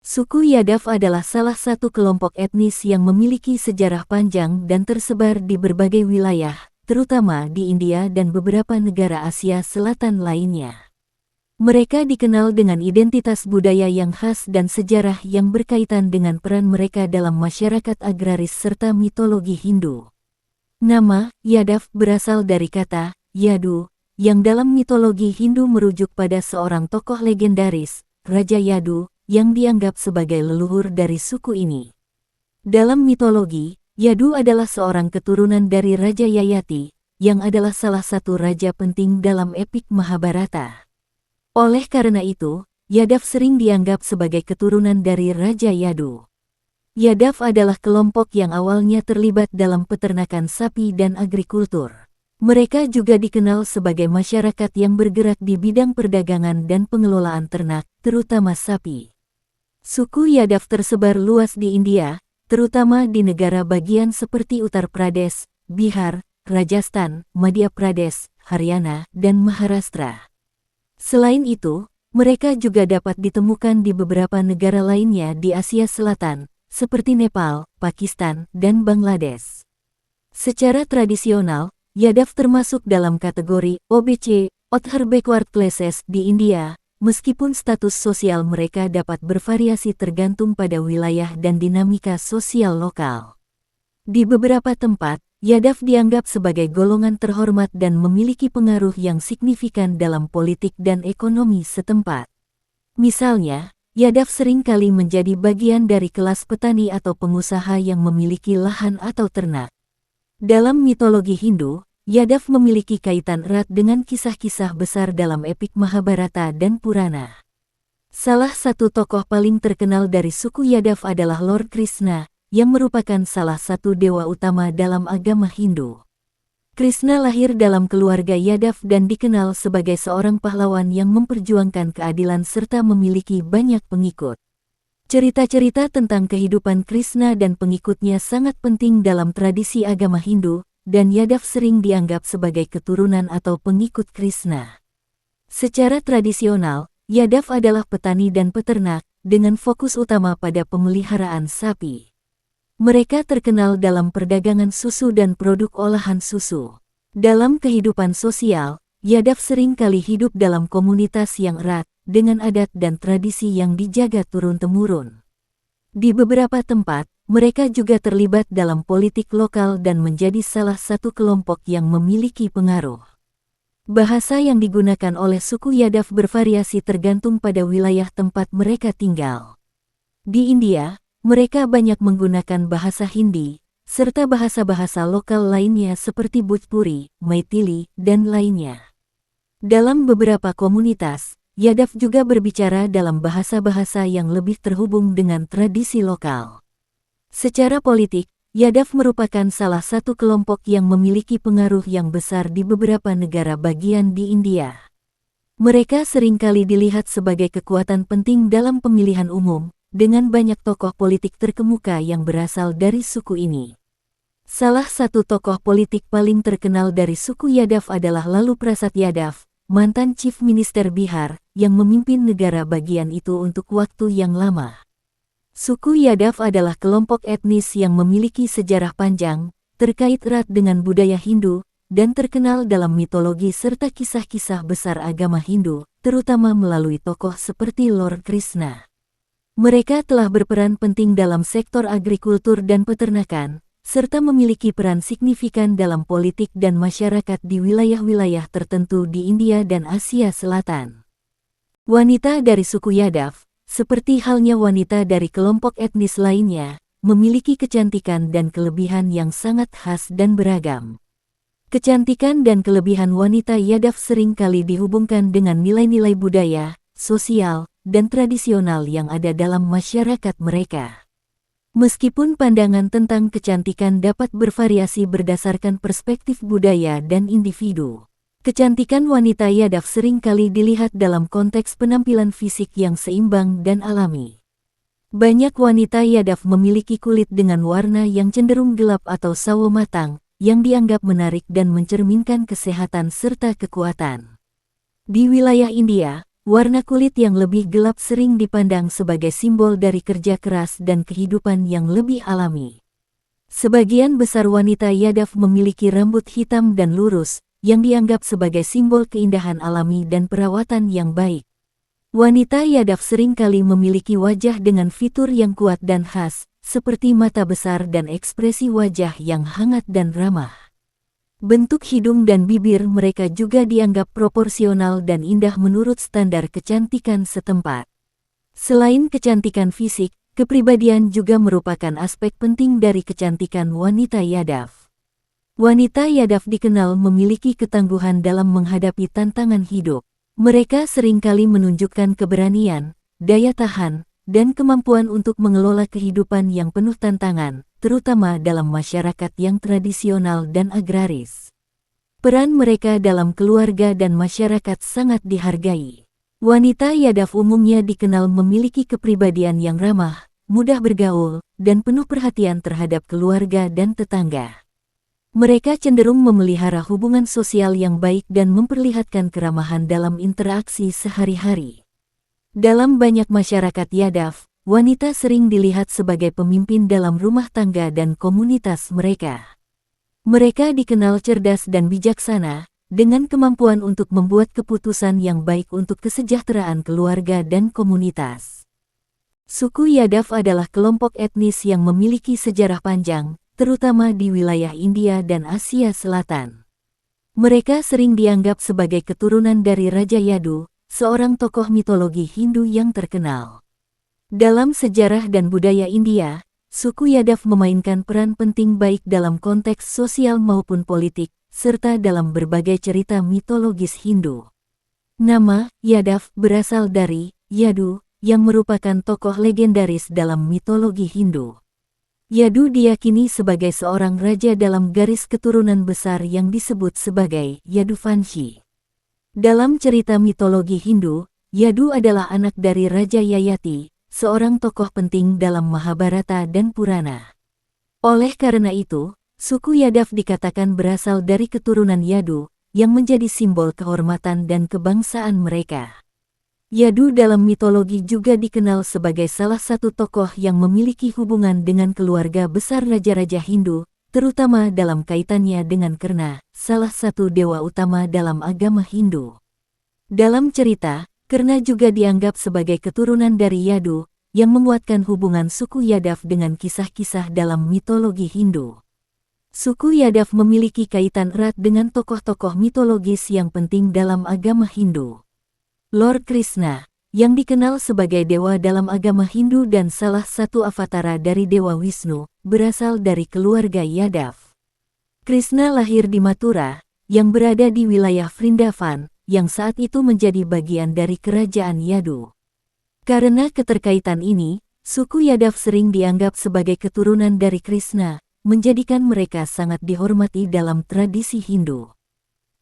Suku Yadav adalah salah satu kelompok etnis yang memiliki sejarah panjang dan tersebar di berbagai wilayah, terutama di India dan beberapa negara Asia Selatan lainnya. Mereka dikenal dengan identitas budaya yang khas dan sejarah yang berkaitan dengan peran mereka dalam masyarakat agraris serta mitologi Hindu. Nama Yadav berasal dari kata Yadu, yang dalam mitologi Hindu merujuk pada seorang tokoh legendaris, Raja Yadu, yang dianggap sebagai leluhur dari suku ini. Dalam mitologi, Yadu adalah seorang keturunan dari Raja Yayati, yang adalah salah satu raja penting dalam epik Mahabharata. Oleh karena itu, Yadav sering dianggap sebagai keturunan dari Raja Yadu. Yadav adalah kelompok yang awalnya terlibat dalam peternakan sapi dan agrikultur. Mereka juga dikenal sebagai masyarakat yang bergerak di bidang perdagangan dan pengelolaan ternak, terutama sapi. Suku Yadav tersebar luas di India, terutama di negara bagian seperti Uttar Pradesh, Bihar, Rajasthan, Madhya Pradesh, Haryana, dan Maharashtra. Selain itu, mereka juga dapat ditemukan di beberapa negara lainnya di Asia Selatan, seperti Nepal, Pakistan, dan Bangladesh. Secara tradisional, Yadav termasuk dalam kategori OBC, Outer Backward Classes di India, meskipun status sosial mereka dapat bervariasi tergantung pada wilayah dan dinamika sosial lokal. Di beberapa tempat, Yadav dianggap sebagai golongan terhormat dan memiliki pengaruh yang signifikan dalam politik dan ekonomi setempat. Misalnya, Yadav seringkali menjadi bagian dari kelas petani atau pengusaha yang memiliki lahan atau ternak. Dalam mitologi Hindu, Yadav memiliki kaitan erat dengan kisah-kisah besar dalam epik Mahabharata dan Purana. Salah satu tokoh paling terkenal dari suku Yadav adalah Lord Krishna, yang merupakan salah satu dewa utama dalam agama Hindu. Krishna lahir dalam keluarga Yadav dan dikenal sebagai seorang pahlawan yang memperjuangkan keadilan serta memiliki banyak pengikut. Cerita-cerita tentang kehidupan Krishna dan pengikutnya sangat penting dalam tradisi agama Hindu, dan Yadav sering dianggap sebagai keturunan atau pengikut Krishna. Secara tradisional, Yadav adalah petani dan peternak, dengan fokus utama pada pemeliharaan sapi. Mereka terkenal dalam perdagangan susu dan produk olahan susu. Dalam kehidupan sosial, Yadav sering kali hidup dalam komunitas yang erat, dengan adat dan tradisi yang dijaga turun-temurun. Di beberapa tempat, mereka juga terlibat dalam politik lokal dan menjadi salah satu kelompok yang memiliki pengaruh. Bahasa yang digunakan oleh suku Yadav bervariasi tergantung pada wilayah tempat mereka tinggal. Di India, mereka banyak menggunakan bahasa Hindi, serta bahasa-bahasa lokal lainnya seperti Bhojpuri, Maithili, dan lainnya. Dalam beberapa komunitas, Yadav juga berbicara dalam bahasa-bahasa yang lebih terhubung dengan tradisi lokal. Secara politik, Yadav merupakan salah satu kelompok yang memiliki pengaruh yang besar di beberapa negara bagian di India. Mereka seringkali dilihat sebagai kekuatan penting dalam pemilihan umum, dengan banyak tokoh politik terkemuka yang berasal dari suku ini. Salah satu tokoh politik paling terkenal dari suku Yadav adalah Lalu Prasad Yadav, mantan Chief Minister Bihar, yang memimpin negara bagian itu untuk waktu yang lama. Suku Yadav adalah kelompok etnis yang memiliki sejarah panjang, terkait erat dengan budaya Hindu, dan terkenal dalam mitologi serta kisah-kisah besar agama Hindu, terutama melalui tokoh seperti Lord Krishna. Mereka telah berperan penting dalam sektor agrikultur dan peternakan, serta memiliki peran signifikan dalam politik dan masyarakat di wilayah-wilayah tertentu di India dan Asia Selatan. Wanita dari suku Yadav, seperti halnya wanita dari kelompok etnis lainnya, memiliki kecantikan dan kelebihan yang sangat khas dan beragam. Kecantikan dan kelebihan wanita Yadav sering kali dihubungkan dengan nilai-nilai budaya, sosial, dan tradisional yang ada dalam masyarakat mereka. Meskipun pandangan tentang kecantikan dapat bervariasi berdasarkan perspektif budaya dan individu, kecantikan wanita Yadav sering kali dilihat dalam konteks penampilan fisik yang seimbang dan alami. Banyak wanita Yadav memiliki kulit dengan warna yang cenderung gelap atau sawo matang, yang dianggap menarik dan mencerminkan kesehatan serta kekuatan. Di wilayah India, Warna kulit yang lebih gelap sering dipandang sebagai simbol dari kerja keras dan kehidupan yang lebih alami. Sebagian besar wanita Yadav memiliki rambut hitam dan lurus, yang dianggap sebagai simbol keindahan alami dan perawatan yang baik. Wanita Yadav seringkali memiliki wajah dengan fitur yang kuat dan khas, seperti mata besar dan ekspresi wajah yang hangat dan ramah. Bentuk hidung dan bibir mereka juga dianggap proporsional dan indah menurut standar kecantikan setempat. Selain kecantikan fisik, kepribadian juga merupakan aspek penting dari kecantikan wanita Yadav. Wanita Yadav dikenal memiliki ketangguhan dalam menghadapi tantangan hidup. Mereka seringkali menunjukkan keberanian, daya tahan, dan kemampuan untuk mengelola kehidupan yang penuh tantangan, terutama dalam masyarakat yang tradisional dan agraris. Peran mereka dalam keluarga dan masyarakat sangat dihargai. Wanita Yadav umumnya dikenal memiliki kepribadian yang ramah, mudah bergaul, dan penuh perhatian terhadap keluarga dan tetangga. Mereka cenderung memelihara hubungan sosial yang baik dan memperlihatkan keramahan dalam interaksi sehari-hari. Dalam banyak masyarakat Yadav, wanita sering dilihat sebagai pemimpin dalam rumah tangga dan komunitas mereka. Mereka dikenal cerdas dan bijaksana, dengan kemampuan untuk membuat keputusan yang baik untuk kesejahteraan keluarga dan komunitas. Suku Yadav adalah kelompok etnis yang memiliki sejarah panjang, terutama di wilayah India dan Asia Selatan. Mereka sering dianggap sebagai keturunan dari Raja Yadu, seorang tokoh mitologi Hindu yang terkenal. Dalam sejarah dan budaya India, suku Yadav memainkan peran penting baik dalam konteks sosial maupun politik, serta dalam berbagai cerita mitologis Hindu. Nama Yadav berasal dari Yadu, yang merupakan tokoh legendaris dalam mitologi Hindu. Yadu diyakini sebagai seorang raja dalam garis keturunan besar yang disebut sebagai Yaduvanshi. Dalam cerita mitologi Hindu, Yadu adalah anak dari Raja Yayati, seorang tokoh penting dalam Mahabharata dan Purana. Oleh karena itu, suku Yadav dikatakan berasal dari keturunan Yadu, yang menjadi simbol kehormatan dan kebangsaan mereka. Yadu dalam mitologi juga dikenal sebagai salah satu tokoh yang memiliki hubungan dengan keluarga besar raja-raja Hindu, terutama dalam kaitannya dengan Karna, salah satu dewa utama dalam agama Hindu. Dalam cerita, Karna juga dianggap sebagai keturunan dari Yadu, yang menguatkan hubungan suku Yadav dengan kisah-kisah dalam mitologi Hindu. Suku Yadav memiliki kaitan erat dengan tokoh-tokoh mitologis yang penting dalam agama Hindu. Lord Krishna, yang dikenal sebagai dewa dalam agama Hindu dan salah satu avatara dari Dewa Wisnu, berasal dari keluarga Yadav. Krishna lahir di Mathura, yang berada di wilayah Vrindavan, yang saat itu menjadi bagian dari kerajaan Yadu. Karena keterkaitan ini, suku Yadav sering dianggap sebagai keturunan dari Krishna, menjadikan mereka sangat dihormati dalam tradisi Hindu.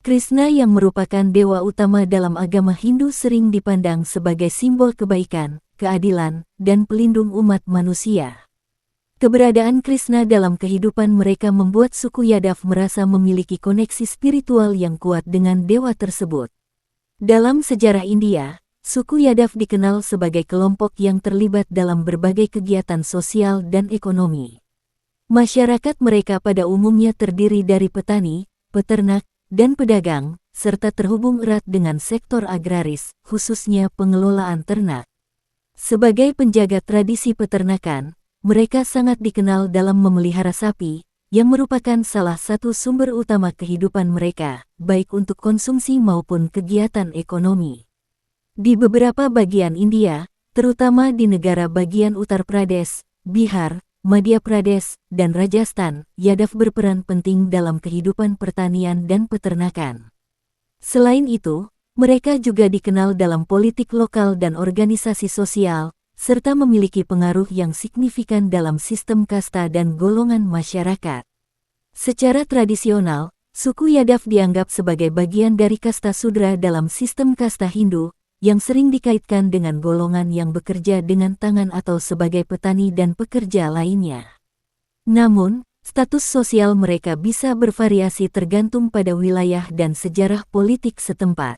Krishna yang merupakan dewa utama dalam agama Hindu sering dipandang sebagai simbol kebaikan, keadilan, dan pelindung umat manusia. Keberadaan Krishna dalam kehidupan mereka membuat suku Yadav merasa memiliki koneksi spiritual yang kuat dengan dewa tersebut. Dalam sejarah India, suku Yadav dikenal sebagai kelompok yang terlibat dalam berbagai kegiatan sosial dan ekonomi. Masyarakat mereka pada umumnya terdiri dari petani, peternak, dan pedagang, serta terhubung erat dengan sektor agraris, khususnya pengelolaan ternak. Sebagai penjaga tradisi peternakan, mereka sangat dikenal dalam memelihara sapi, yang merupakan salah satu sumber utama kehidupan mereka, baik untuk konsumsi maupun kegiatan ekonomi. Di beberapa bagian India, terutama di negara bagian Uttar Pradesh, Bihar, Madhya Pradesh, dan Rajasthan, Yadav berperan penting dalam kehidupan pertanian dan peternakan. Selain itu, mereka juga dikenal dalam politik lokal dan organisasi sosial, serta memiliki pengaruh yang signifikan dalam sistem kasta dan golongan masyarakat. Secara tradisional, suku Yadav dianggap sebagai bagian dari kasta Sudra dalam sistem kasta Hindu, yang sering dikaitkan dengan golongan yang bekerja dengan tangan atau sebagai petani dan pekerja lainnya. Namun, status sosial mereka bisa bervariasi tergantung pada wilayah dan sejarah politik setempat.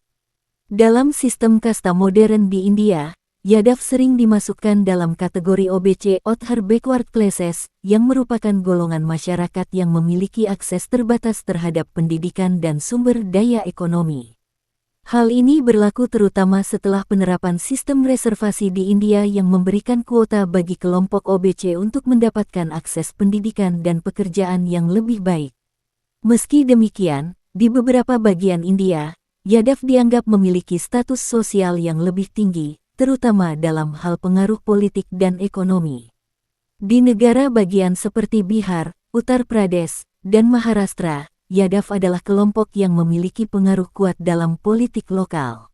Dalam sistem kasta modern di India, Yadav sering dimasukkan dalam kategori OBC Outer Backward Classes, yang merupakan golongan masyarakat yang memiliki akses terbatas terhadap pendidikan dan sumber daya ekonomi. Hal ini berlaku terutama setelah penerapan sistem reservasi di India yang memberikan kuota bagi kelompok OBC untuk mendapatkan akses pendidikan dan pekerjaan yang lebih baik. Meski demikian, di beberapa bagian India, Yadav dianggap memiliki status sosial yang lebih tinggi, terutama dalam hal pengaruh politik dan ekonomi. Di negara bagian seperti Bihar, Uttar Pradesh, dan Maharashtra, Yadav adalah kelompok yang memiliki pengaruh kuat dalam politik lokal.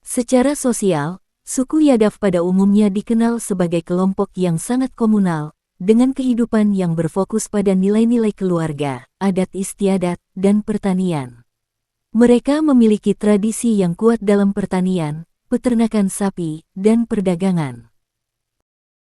Secara sosial, suku Yadav pada umumnya dikenal sebagai kelompok yang sangat komunal, dengan kehidupan yang berfokus pada nilai-nilai keluarga, adat istiadat, dan pertanian. Mereka memiliki tradisi yang kuat dalam pertanian, peternakan sapi, dan perdagangan.